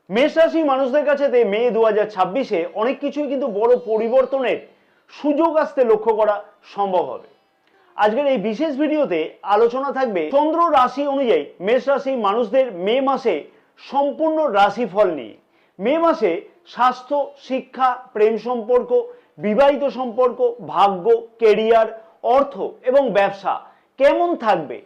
মেষ রাশি মানুষদের কাছে মে 2026-এ অনেক কিছুই কিন্তু বড় পরিবর্তনের সুযোগ আসতে লক্ষ্য করা সম্ভব হবে। আজকের এই বিশেষ ভিডিওতে আলোচনা থাকবে চন্দ্র রাশি অনুযায়ী মেষ রাশি মানুষদের মে মাসে সম্পূর্ণ রাশিফল নিয়ে। মে মাসে স্বাস্থ্য, শিক্ষা, প্রেম সম্পর্ক, বিবাহিত সম্পর্ক, ভাগ্য, কেরিয়ার, অর্থ এবং ব্যবসা কেমন থাকবে,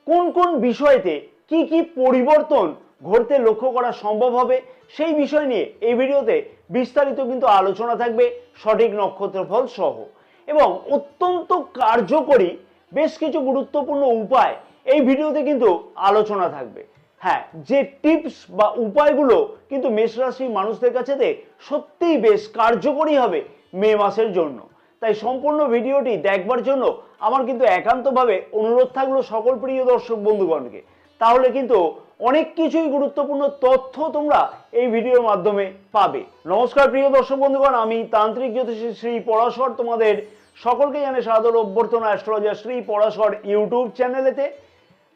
কোন কোন বিষয়েতে কি কি পরিবর্তন ঘটতে লক্ষ্য করা সম্ভব হবে, সেই বিষয় নিয়ে এই ভিডিওতে বিস্তারিত কিন্তু আলোচনা থাকবে সঠিক নক্ষত্রফল সহ। এবং অত্যন্ত কার্যকরী বেশ কিছু গুরুত্বপূর্ণ উপায় এই ভিডিওতে কিন্তু আলোচনা থাকবে। হ্যাঁ, যে টিপস বা উপায়গুলো কিন্তু মেষ রাশির মানুষদের কাছে সত্যিই বেশ কার্যকরী হবে মে মাসের জন্য। তাই সম্পূর্ণ ভিডিওটি দেখবার জন্য আমার কিন্তু একান্তভাবে অনুরোধ থাকলো সকল প্রিয় দর্শক বন্ধুগণকে। তাহলে কিন্তু অনেক কিছুই গুরুত্বপূর্ণ তথ্য তোমরা এই ভিডিওর মাধ্যমে পাবে। নমস্কার প্রিয় দর্শক বন্ধুগণ, আমি তান্ত্রিক জ্যোতিষী শ্রী পরাশর তোমাদের সকলকে জানাই সাদর অভ্যর্থনা অ্যাস্ট্রোলজার শ্রী পরাশর ইউটিউব চ্যানেলেতে।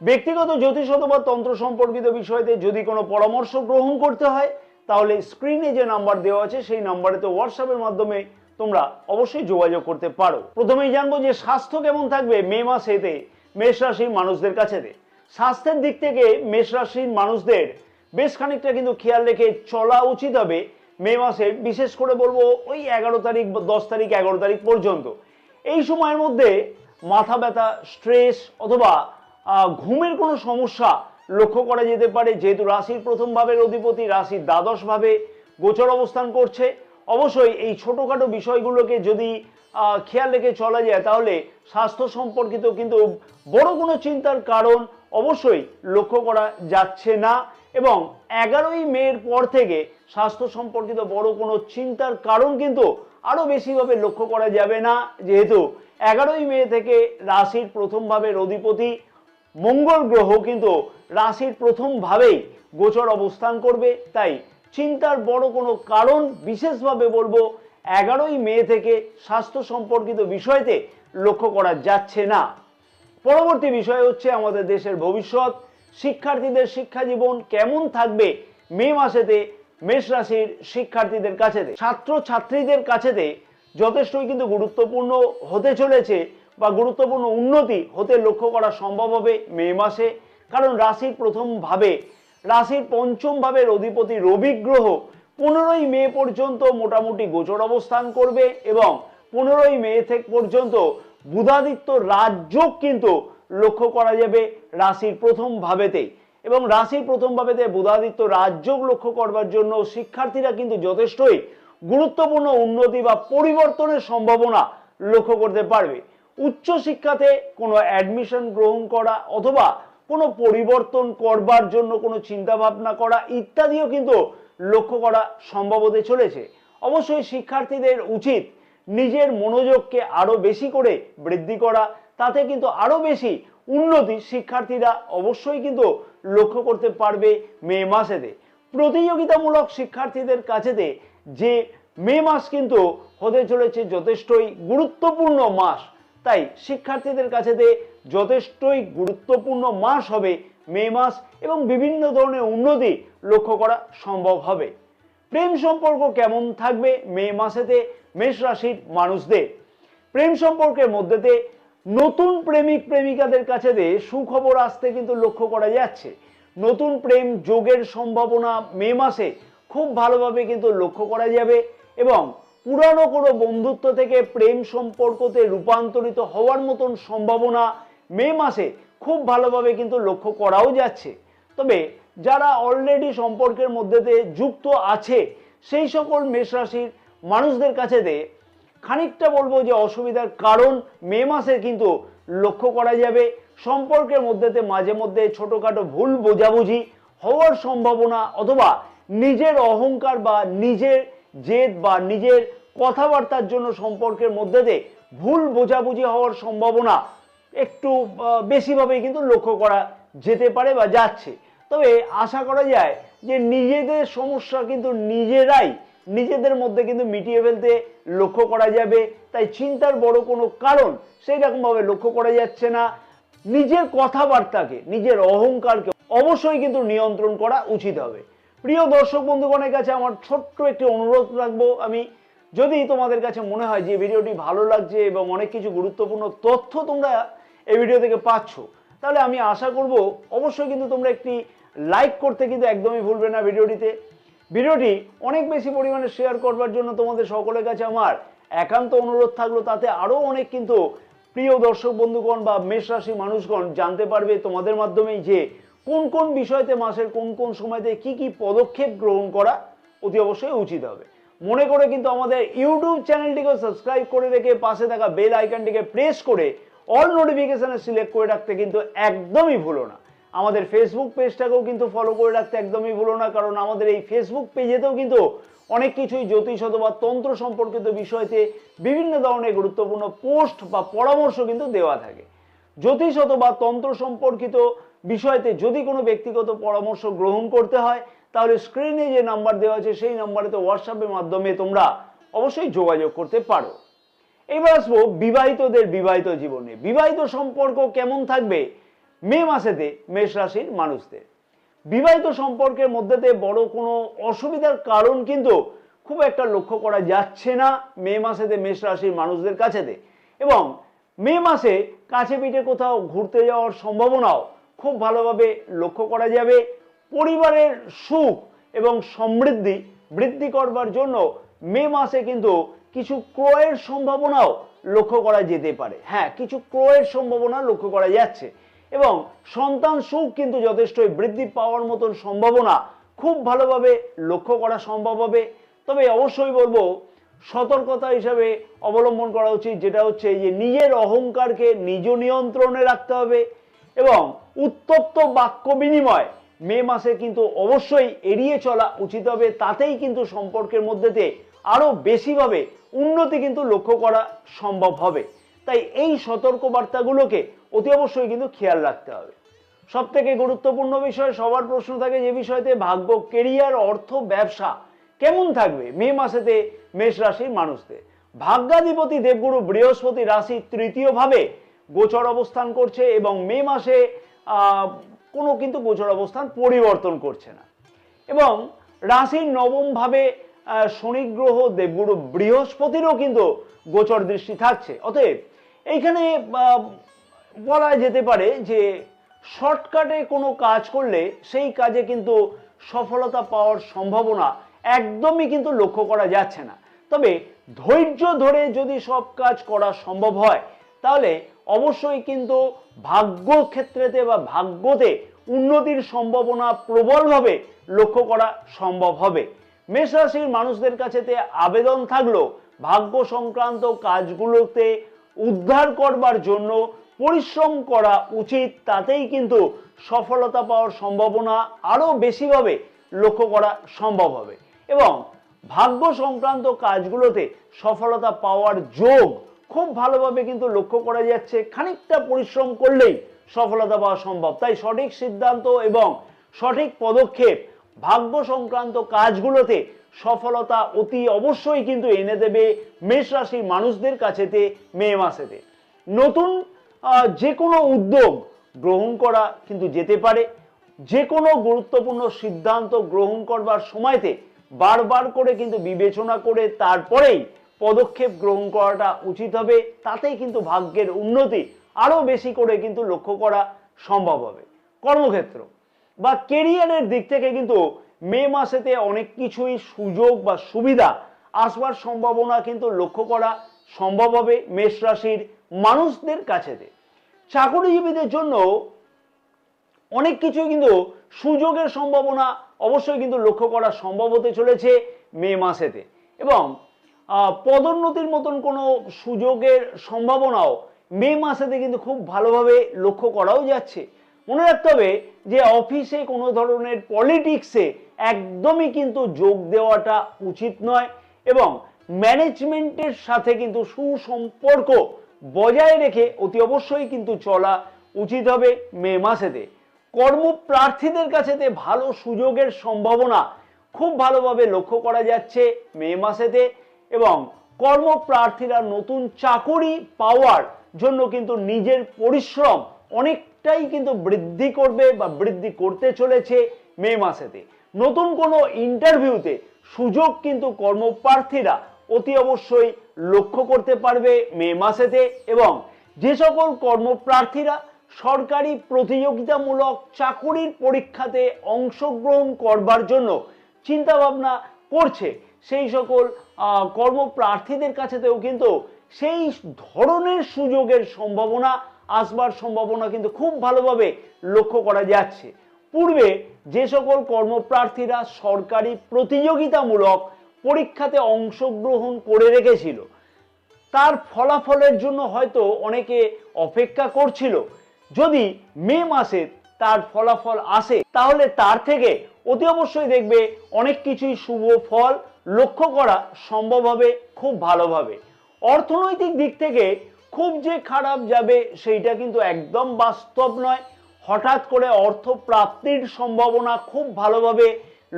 ব্যক্তিগত জ্যোতিষ অথবা তন্ত্র সম্পর্কিত বিষয়তে যদি কোনো পরামর্শ গ্রহণ করতে হয় তাহলে স্ক্রিনে যে নাম্বার দেওয়া আছে সেই নাম্বারেতে হোয়াটসঅ্যাপের মাধ্যমে তোমরা অবশ্যই যোগাযোগ করতে পারো। প্রথমেই জানবো যে স্বাস্থ্য কেমন থাকবে মে মাসেতে মেষ রাশির মানুষদের কাছে। স্বাস্থ্যের দিক থেকে মেষ রাশির মানুষদের বেশ খানিকটা কিন্তু খেয়াল রেখে চলা উচিত হবে মে মাসে। বিশেষ করে বলবো ওই 11 তারিখ, 10 তারিখ, 11 তারিখ পর্যন্ত। এই সময়ের মধ্যে মাথা ব্যথা, স্ট্রেস অথবা ঘুমের কোনো সমস্যা লক্ষ্য করা যেতে পারে, যেহেতু রাশির প্রথম ভাবের অধিপতি রাশির দ্বাদশ ভাবে গোচর অবস্থান করছে। অবশ্যই এই ছোটোখাটো বিষয়গুলোকে যদি খেয়াল রেখে চলা যায় তাহলে স্বাস্থ্য সম্পর্কিত কিন্তু বড় কোনো চিন্তার কারণ অবশ্যই লক্ষ্য করা যাচ্ছে না। এবং 11ই মের পর থেকে স্বাস্থ্য সম্পর্কিত বড় কোনো চিন্তার কারণ কিন্তু আরো বেশিভাবে লক্ষ্য করা যাবে না, যেহেতু 11ই মে থেকে রাশির প্রথম ভাবের অধিপতি মঙ্গল গ্রহ কিন্তু রাশির প্রথম ভাবেই গোচর অবস্থান করবে। তাই চিন্তার বড় কোনো কারণ বিশেষভাবে বলবো 11ই মে থেকে স্বাস্থ্য সম্পর্কিত বিষয়তে লক্ষ্য করা যাচ্ছে না। পরবর্তী বিষয় হচ্ছে আমাদের দেশের ভবিষ্যৎ। শিক্ষার্থীদের শিক্ষা জীবন কেমন থাকবে মে মাসেতে মেষ রাশির শিক্ষার্থীদের কাছে। ছাত্র ছাত্রীদের কাছেতে যথেষ্টই কিন্তু গুরুত্বপূর্ণ হতে চলেছে বা গুরুত্বপূর্ণ উন্নতি হতে লক্ষ্য করা সম্ভব হবে মে মাসে। কারণ রাশির প্রথম ভাবে রাশির পঞ্চম ভাবের অধিপতি রবি গ্রহ 15ই মে পর্যন্ত মোটামুটি গোচর অবস্থান করবে এবং 15ই মে থেকে পর্যন্ত বুধাদিত্য রাজযোগ কিন্তু লক্ষ্য করা যাবে রাশির প্রথম ভাবেতেই। এবং রাশির প্রথম ভাবেতে বুধাদিত্য রাজযোগ লক্ষ্য করবার জন্য শিক্ষার্থীরা কিন্তু যথেষ্টই গুরুত্বপূর্ণ উন্নতি বা পরিবর্তনের সম্ভাবনা লক্ষ্য করতে পারবে। উচ্চ শিক্ষাতে কোনো অ্যাডমিশন গ্রহণ করা অথবা কোনো পরিবর্তন করবার জন্য কোনো চিন্তা ভাবনা করা ইত্যাদিও কিন্তু লক্ষ্য করা সম্ভব হতে চলেছে। অবশ্যই শিক্ষার্থীদের উচিত নিজের মনোযোগকে আরো বেশি করে বৃদ্ধি করা, তাতে কিন্তু আরো বেশি উন্নতি শিক্ষার্থীরা অবশ্যই কিন্তু লক্ষ্য করতে পারবে মে মাসেতে। প্রতিযোগিতামূলক শিক্ষার্থীদের কাছেতে যে মে মাস কিন্তু হতে চলেছে যথেষ্টই গুরুত্বপূর্ণ মাস। তাই শিক্ষার্থীদের কাছেতে যথেষ্টই গুরুত্বপূর্ণ মাস হবে মে মাস এবং বিভিন্ন ধরনের উন্নতি লক্ষ্য করা সম্ভব হবে। প্রেম সম্পর্ক কেমন থাকবে মে মাসেতে মেষ রাশির মানুষদের। প্রেম সম্পর্কের মধ্যেতে নতুন প্রেমিক প্রেমিকাদের কাছে সুখবর আসতে কিন্তু লক্ষ্য করা যাচ্ছে। নতুন প্রেম যোগের সম্ভাবনা মে মাসে খুব ভালোভাবে কিন্তু লক্ষ্য করা যাবে এবং পুরানো কোনো বন্ধুত্ব থেকে প্রেম সম্পর্কতে রূপান্তরিত হওয়ার মতন সম্ভাবনা মে মাসে খুব ভালোভাবে কিন্তু লক্ষ্য করাও যাচ্ছে। তবে যারা অলরেডি সম্পর্কের মধ্যেতে যুক্ত আছে সেই সকল মেষ রাশির মানুষদের কাছে খানিকটা বলবো যে অসুবিধার কারণ মে মাসে কিন্তু লক্ষ্য করা যাবে। সম্পর্কের মধ্যেতে মাঝে মধ্যে ছোটখাটো ভুল বোঝাবুঝি হওয়ার সম্ভাবনা অথবা নিজের অহংকার বা নিজের জেদ বা নিজের কথাবার্তার জন্য সম্পর্কের মধ্যে ভুল বোঝাবুঝি হওয়ার সম্ভাবনা একটু বেশিভাবেই কিন্তু লক্ষ্য করা যেতে পারে বা যাচ্ছে। তবে আশা করা যায় যে নিজেদের সমস্যা কিন্তু নিজেরাই নিজেদের মধ্যে কিন্তু মিটিয়ে ফেলতে লক্ষ্য করা যাবে। তাই চিন্তার বড় কোনো কারণ সেই রকম ভাবে লক্ষ্য করা যাচ্ছে না। নিজের কথাবার্তাকে, নিজের অহংকারকে অবশ্যই কিন্তু নিয়ন্ত্রণ করা উচিত হবে। প্রিয় দর্শক বন্ধুগণের কাছে আমার ছোট্ট একটি অনুরোধ রাখবো আমি, যদি তোমাদের কাছে মনে হয় যে ভিডিওটি ভালো লাগছে এবং অনেক কিছু গুরুত্বপূর্ণ তথ্য তোমরা এই ভিডিও থেকে পাচ্ছ, তাহলে আমি আশা করব অবশ্যই কিন্তু তোমরা একটি লাইক করতে কিন্তু একদমই ভুলবে না। ভিডিওটি অনেক বেশি পরিমাণে শেয়ার করবার জন্য তোমাদের সকলের কাছে আমার একান্ত অনুরোধ থাকলো, তাতে আরও অনেক কিন্তু প্রিয় দর্শক বন্ধুগণ বা মেষ রাশি মানুষগণ জানতে পারবে তোমাদের মাধ্যমেই যে কোন কোন বিষয়তে মাসের কোন কোন সময়তে কি কি পদক্ষেপ গ্রহণ করা অতি অবশ্যই উচিত হবে। মনে করে কিন্তু আমাদের ইউটিউব চ্যানেলটিকে সাবস্ক্রাইব করে রেখে পাশে থাকা বেল আইকনটিকে প্রেস করে অল নোটিফিকেশনে সিলেক্ট করে রাখতে কিন্তু একদমই ভুলো না। আমাদের ফেসবুক পেজটাকেও কিন্তু ফলো করে রাখতে একদমই ভুলো না, কারণ আমাদের এই ফেসবুক পেজেতেও কিন্তু অনেক কিছুই জ্যোতিষ অথবা তন্ত্র সম্পর্কিত বিষয়তে বিভিন্ন ধরনের গুরুত্বপূর্ণ পোস্ট বা পরামর্শ কিন্তু দেওয়া থাকে। জ্যোতিষ অথবা তন্ত্র সম্পর্কিত বিষয়তে যদি কোনো ব্যক্তিগত পরামর্শ গ্রহণ করতে হয়, তাহলে স্ক্রিনে যে নাম্বার দেওয়া আছে সেই নাম্বারেতে হোয়াটসঅ্যাপের মাধ্যমে তোমরা অবশ্যই যোগাযোগ করতে পারো। এবার আসবো বিবাহিতদের বিবাহিত জীবনে। বিবাহিত সম্পর্ক কেমন থাকবে মে মাসেতে মেষ রাশির মানুষদের? বিবাহিত সম্পর্কের মধ্যেতে বড় কোনো অসুবিধার কারণ কিন্তু খুব একটা লক্ষ্য করা যাচ্ছে না মে মাসেতে মেষ রাশির মানুষদের কাছেতে, এবং মে মাসে কাছে পিঠে কোথাও ঘুরতে যাওয়ার সম্ভাবনাও খুব ভালোভাবে লক্ষ্য করা যাবে। পরিবারের সুখ এবং সমৃদ্ধি বৃদ্ধি করবার জন্য মে মাসে কিন্তু কিছু ক্রয়ের সম্ভাবনাও লক্ষ্য করা যেতে পারে। হ্যাঁ, কিছু ক্রয়ের সম্ভাবনা লক্ষ্য করা যাচ্ছে এবং সন্তান সুখ কিন্তু যথেষ্টই বৃদ্ধি পাওয়ার মতন সম্ভাবনা খুব ভালোভাবে লক্ষ্য করা সম্ভব হবে। তবে অবশ্যই বলবো সতর্কতা হিসাবে অবলম্বন করা উচিত, যেটা হচ্ছে যে নিজের অহংকারকে নিজ নিয়ন্ত্রণে রাখতে হবে এবং উত্তপ্ত বাক্য বিনিময় মে মাসে কিন্তু অবশ্যই এড়িয়ে চলা উচিত হবে। তাতেই কিন্তু সম্পর্কের মধ্যেতে আরো বেশিভাবে উন্নতি কিন্তু লক্ষ্য করা সম্ভব হবে। তাই এই সতর্ক বার্তাগুলোকে অতি অবশ্যই কিন্তু খেয়াল রাখতে হবে। সব থেকে গুরুত্বপূর্ণ বিষয়, সবার প্রশ্ন থাকে যে বিষয়তে ভাগ্য, কেরিয়ার, অর্থ, ব্যবসা কেমন থাকবে মে মাসেতে মেষ রাশির মানুষদের। ভাগ্যাধিপতি দেবগুরু বৃহস্পতি রাশি তৃতীয় ভাবে গোচর অবস্থান করছে এবং মে মাসে কোনো কিন্তু গোচর অবস্থান পরিবর্তন করছে না, এবং রাশির নবম ভাবে শনি গ্রহ দেবগুরু বৃহস্পতিরও কিন্তু গোচর দৃষ্টি থাকছে। অতএব এইখানে বলা যেতে পারে যে শর্টকাটে কোনো কাজ করলে সেই কাজে কিন্তু সফলতা পাওয়ার সম্ভাবনা একদমই কিন্তু লক্ষ্য করা যাচ্ছে না। তবে ধৈর্য ধরে যদি সব কাজ করা সম্ভব হয়, তাহলে অবশ্যই কিন্তু ভাগ্য ক্ষেত্রেতে বা ভাগ্যতে উন্নতির সম্ভাবনা প্রবলভাবে লক্ষ্য করা সম্ভব হবে। মেষ রাশির মানুষদের কাছেতে আবেদন থাকলো ভাগ্য সংক্রান্ত কাজগুলোতে উদ্ধার করবার জন্য পরিশ্রম করা উচিত, তাতেই কিন্তু সফলতা পাওয়ার সম্ভাবনা আরো বেশিভাবে লক্ষ্য করা সম্ভব হবে এবং ভাগ্য সংক্রান্ত কাজগুলোতে সফলতা পাওয়ার যোগ খুব ভালোভাবে কিন্তু লক্ষ্য করা যাচ্ছে। খানিকটা পরিশ্রম করলেই সফলতা পাওয়া সম্ভব। তাই সঠিক সিদ্ধান্ত এবং সঠিক পদক্ষেপ ভাগ্য সংক্রান্ত কাজগুলোতে সফলতা অতি অবশ্যই কিন্তু এনে দেবে মেষ রাশির মানুষদের কাছেতে মে মাসেতে। নতুন যে কোনো উদ্যোগ গ্রহণ করা কিন্তু যেতে পারে। যে কোনো গুরুত্বপূর্ণ সিদ্ধান্ত গ্রহণ করবার সময়তে বারবার করে কিন্তু বিবেচনা করে তারপরেই পদক্ষেপ গ্রহণ করাটা উচিত হবে। তাতেই কিন্তু ভাগ্যের উন্নতি আরো বেশি করে কিন্তু লক্ষ্য করা সম্ভব হবে। কর্মক্ষেত্র বা কেরিয়ারের দিক থেকে কিন্তু মে মাসেতে অনেক কিছুই সুযোগ বা সুবিধা আসবার সম্ভাবনা কিন্তু লক্ষ্য করা সম্ভব হবে মেষ রাশির মানুষদের কাছেতে। চাকরিজীবীদের জন্য অনেক কিছু কিন্তু সুযোগের সম্ভাবনা অবশ্যই কিন্তু লক্ষ্য করা সম্ভব হতে চলেছে মে মাসেতে, এবং পদোন্নতির মতন কোনো সুযোগের সম্ভাবনাও মে মাসেতে কিন্তু খুব ভালোভাবে লক্ষ্য করাও যাচ্ছে। মনে রাখতে হবে যে অফিসে কোনো ধরনের পলিটিক্সে একদমই কিন্তু যোগ দেওয়াটা উচিত নয় এবং ম্যানেজমেন্টের সাথে কিন্তু সুসম্পর্ক বজায় রেখে অতি অবশ্যই কিন্তু চলা উচিত হবে মে মাসেতে। কর্মপ্রার্থীদের কাছেতে ভালো সুযোগের সম্ভাবনা খুব ভালোভাবে লক্ষ্য করা যাচ্ছে মে মাসেতে এবং কর্মপ্রার্থীরা নতুন চাকরি পাওয়ার জন্য কিন্তু নিজের পরিশ্রম অনেকটাই কিন্তু বৃদ্ধি করবে বা বৃদ্ধি করতে চলেছে মে মাসেতে। নতুন কোনো ইন্টারভিউতে সুযোগ কিন্তু কর্মপ্রার্থীরা অতি অবশ্যই লক্ষ্য করতে পারবে মে মাসেতে। এবং যে সকল কর্মপ্রার্থীরা সরকারি প্রতিযোগিতামূলক চাকুরির পরীক্ষাতে অংশগ্রহণ করবার জন্য চিন্তা ভাবনা করছে, সেই সকল কর্মপ্রার্থীদের কাছেতেও কিন্তু সেই ধরনের সুযোগের সম্ভাবনা আসবার সম্ভাবনা কিন্তু খুব ভালোভাবে লক্ষ্য করা যাচ্ছে। পূর্বে যে সকল কর্মপ্রার্থীরা সরকারি প্রতিযোগিতামূলক পরীক্ষাতে অংশগ্রহণ করে রেখেছিল, তার ফলাফলের জন্য হয়তো অনেকে অপেক্ষা করছিল। যদি মে মাসে তার ফলাফল আসে তাহলে তার থেকে অতি অবশ্যই দেখবে অনেক কিছুই শুভ ফল লক্ষ্য করা সম্ভব হবে খুব ভালোভাবে। অর্থনৈতিক দিক থেকে খুব যে খারাপ যাবে সেইটা কিন্তু একদম বাস্তব নয়। হঠাৎ করে অর্থ প্রাপ্তির সম্ভাবনা খুব ভালোভাবে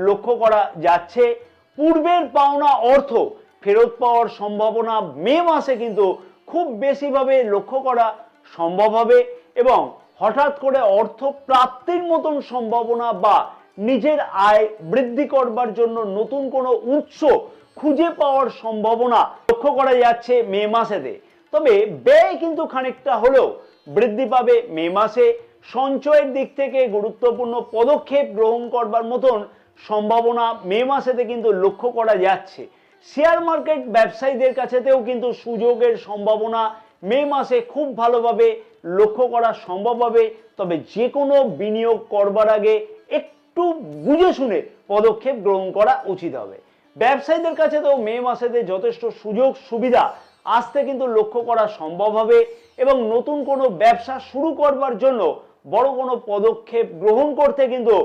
লক্ষ্য করা যাচ্ছে। পূর্বের পাওনা অর্থ ফেরত পাওয়ার সম্ভাবনা মে মাসে কিন্তু খুব বেশিভাবে লক্ষ্য করা সম্ভব হবে। এবং হঠাৎ করে অর্থ প্রাপ্তির মতন সম্ভাবনা বা নিজের আয় বৃদ্ধি করবার জন্য নতুন কোনো উৎস খুঁজে পাওয়ার সম্ভাবনা লক্ষ্য করা যাচ্ছে মে মাসেতে। তবে ব্যয় কিন্তু খানিকটা হলেও বৃদ্ধি পাবে মে মাসে। সঞ্চয়ের দিক থেকে গুরুত্বপূর্ণ পদক্ষেপ গ্রহণ করবার মতন সম্ভাবনা মে মাসেতে কিন্তু লক্ষ্য করা যাচ্ছে। শেয়ার মার্কেট ব্যবসায়ীদের কাছেতেও কিন্তু সুযোগের সম্ভাবনা মে মাসে খুব ভালোভাবে লক্ষ্য করা সম্ভব হবে। তবে যে কোনো বিনিয়োগ করবার আগে একটু বুঝে শুনে পদক্ষেপ গ্রহণ করা উচিত হবে। ব্যবসায়ীদের কাছেতেও মে মাসেতে যথেষ্ট সুযোগ সুবিধা আসতে কিন্তু লক্ষ্য করা সম্ভব হবে। এবং নতুন কোনো ব্যবসা শুরু করবার জন্য বড় কোনো পদক্ষেপ গ্রহণ করতে কিন্তু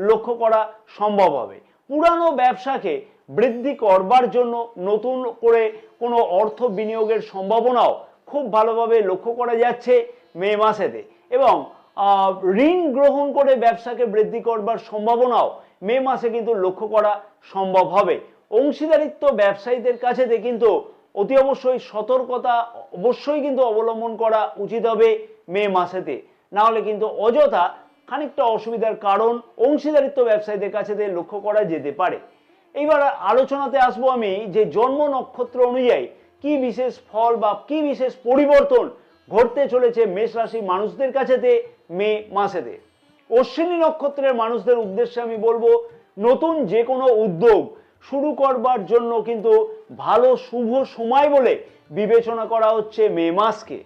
লক্ষ্য করা সম্ভব হবে। পুরানো ব্যবসাকে বৃদ্ধি করবার জন্য নতুন করে কোনো অর্থ বিনিয়োগের সম্ভাবনাও খুব ভালোভাবে লক্ষ্য করা যাচ্ছে মে মাসেতে। এবং ঋণ গ্রহণ করে ব্যবসাকে বৃদ্ধি করবার সম্ভাবনাও মে মাসে কিন্তু লক্ষ্য করা সম্ভব হবে। অংশীদারিত্ব ব্যবসায়ীদের কাছেতে কিন্তু অতি অবশ্যই সতর্কতা অবশ্যই কিন্তু অবলম্বন করা উচিত হবে মে মাসেতে, না হলে কিন্তু অযথা খানিকটা অসুবিধার কারণ অংশীদারিত্ব ব্যবসায়ীদের কাছেতে লক্ষ্য করা যেতে পারে। এইবার আলোচনাতে আসবো আমি যে জন্ম নক্ষত্র অনুযায়ী কি বিশেষ ফল বা কি বিশেষ পরিবর্তন ঘটতে চলেছে মেষ রাশি মানুষদের কাছেতে মে মাসেতে। অশ্বিনী নক্ষত্রের মানুষদের উদ্দেশ্যে আমি বলবো, নতুন যে কোনো উদ্যোগ শুরু করবার জন্য কিন্তু ভালো শুভ সময় বলে বিবেচনা করা হচ্ছে মে মাসকে।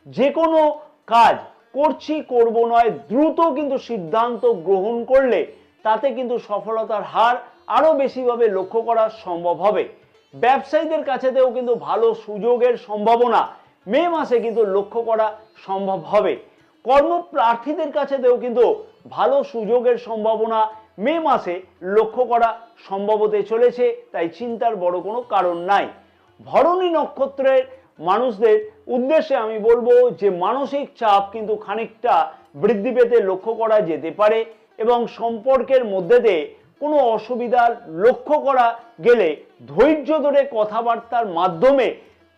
যে কোনো কাজ করছি করব নয় দ্রুত কিন্তু সিদ্ধান্ত গ্রহণ করলে তাতে কিন্তু সফলতার হার আরো বেশিভাবে লক্ষ্য করা সম্ভব হবে। ব্যবসায়ীদের কাছেতেও কিন্তু ভালো সুযোগের সম্ভাবনা মে মাসে কিন্তু লক্ষ্য করা সম্ভব হবে। কর্মপ্রার্থীদের কাছেতেও কিন্তু ভালো সুযোগের সম্ভাবনা মে মাসে লক্ষ্য করা সম্ভব হতে চলেছে, তাই চিন্তার বড় কোনো কারণ নাই। ভরণী নক্ষত্রের মানুষদের উদ্দেশ্যে আমি বলবো যে মানসিক চাপ কিন্তু খানিকটা বৃদ্ধি পেতে লক্ষ্য করা যেতে পারে। এবং সম্পর্কের মধ্যে দিয়ে কোনো অসুবিধা লক্ষ্য করা গেলে ধৈর্য ধরে কথাবার্তার মাধ্যমে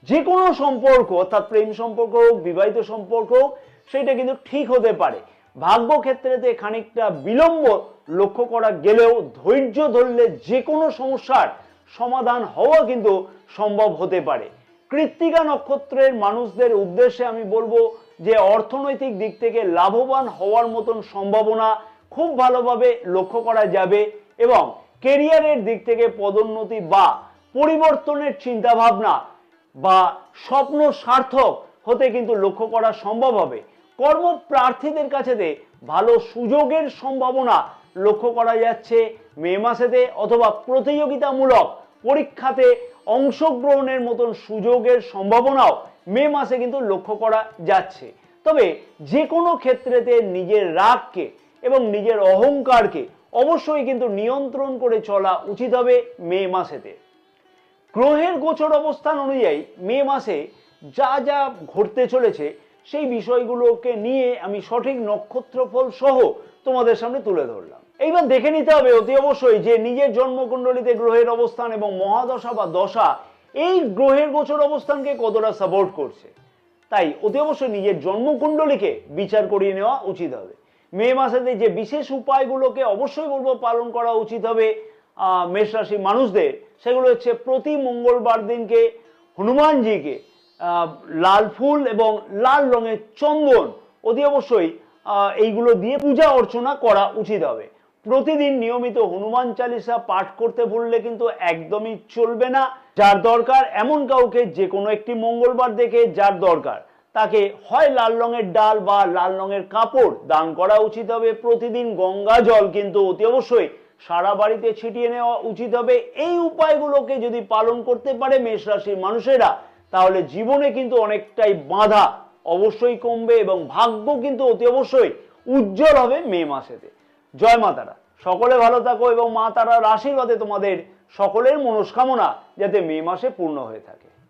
যে কোনো সম্পর্ক, অর্থাৎ প্রেম সম্পর্ক হোক বিবাহিত সম্পর্ক হোক, সেটা কিন্তু ঠিক হতে পারে। ভাগ্য ক্ষেত্রেতে খানিকটা বিলম্ব লক্ষ্য করা গেলেও ধৈর্য ধরলে যে কোনো সমস্যার সমাধান হওয়া কিন্তু সম্ভব হতে পারে। কৃত্তিকা নক্ষত্রের মানুষদের উদ্দেশ্যে আমি বলবো যে অর্থনৈতিক দিক থেকে লাভবান হওয়ার মতন সম্ভাবনা খুব ভালোভাবে লক্ষ্য করা যাবে। এবং কেরিয়ারের দিক থেকে পদোন্নতি বা পরিবর্তনের চিন্তা ভাবনা বা স্বপ্ন সার্থক হতে কিন্তু লক্ষ্য করা সম্ভব হবে। কর্মপ্রার্থীদের কাছেতে ভালো সুযোগের সম্ভাবনা লক্ষ্য করা যাচ্ছে মে মাসেতে, অথবা প্রতিযোগিতামূলক পরীক্ষাতে অংশগ্রহণের মতন সুযোগের সম্ভাবনাও মে মাসে কিন্তু লক্ষ্য করা যাচ্ছে। তবে যে কোনো ক্ষেত্রেতে নিজের রাগকে এবং নিজের অহংকারকে অবশ্যই কিন্তু নিয়ন্ত্রণ করে চলা উচিত হবে মে মাসেতে। গ্রহের গোচর অবস্থান অনুযায়ী মে মাসে যা যা ঘটতে চলেছে সেই বিষয়গুলোকে নিয়ে আমি সঠিক নক্ষত্রফল সহ তোমাদের সামনে তুলে ধরলাম। এইবার দেখে নিতে হবে অতি অবশ্যই যে নিজের জন্মকুণ্ডলিতে গ্রহের অবস্থান এবং মহাদশা বা দশা এই গ্রহের গোচর অবস্থানকে কতটা সাপোর্ট করছে। তাই অতি অবশ্যই নিজের জন্মকুণ্ডলীকে বিচার করিয়ে নেওয়া উচিত হবে। মে মাসেতে যে বিশেষ উপায়গুলোকে অবশ্যই বলবো পালন করা উচিত হবে মেষ রাশির মানুষদের, সেগুলো হচ্ছে প্রতি মঙ্গলবার দিনকে হনুমানজিকে লাল ফুল এবং লাল রঙের চন্দন অতি অবশ্যই এইগুলো দিয়ে পূজা অর্চনা করা উচিত হবে। প্রতিদিন নিয়মিত হনুমান চালিসা পাঠ করতে ভুললে কিন্তু একদমই চলবে না। যার দরকার এমন কাউকে যে কোনো একটি মঙ্গলবার দেখে যার দরকার তাকে হয় লাল রঙের ডাল বা লাল রঙের কাপড় দান করা উচিত হবে। প্রতিদিন গঙ্গা জল কিন্তু অতি অবশ্যই সারা বাড়িতে ছিটিয়ে নেওয়া উচিত হবে। এই উপায়গুলোকে যদি পালন করতে পারে মেষ রাশির মানুষেরা, তাহলে জীবনে কিন্তু অনেকটাই বাধা অবশ্যই কমবে এবং ভাগ্য কিন্তু অতি অবশ্যই উজ্জ্বল হবে মে মাসেতে। জয় মা তারা, সকলে ভালো থাকো এবং মা তারার আশীর্বাদে তোমাদের সকলের মনস্কামনা যাতে মে মাসে পূর্ণ হয়ে থাকে।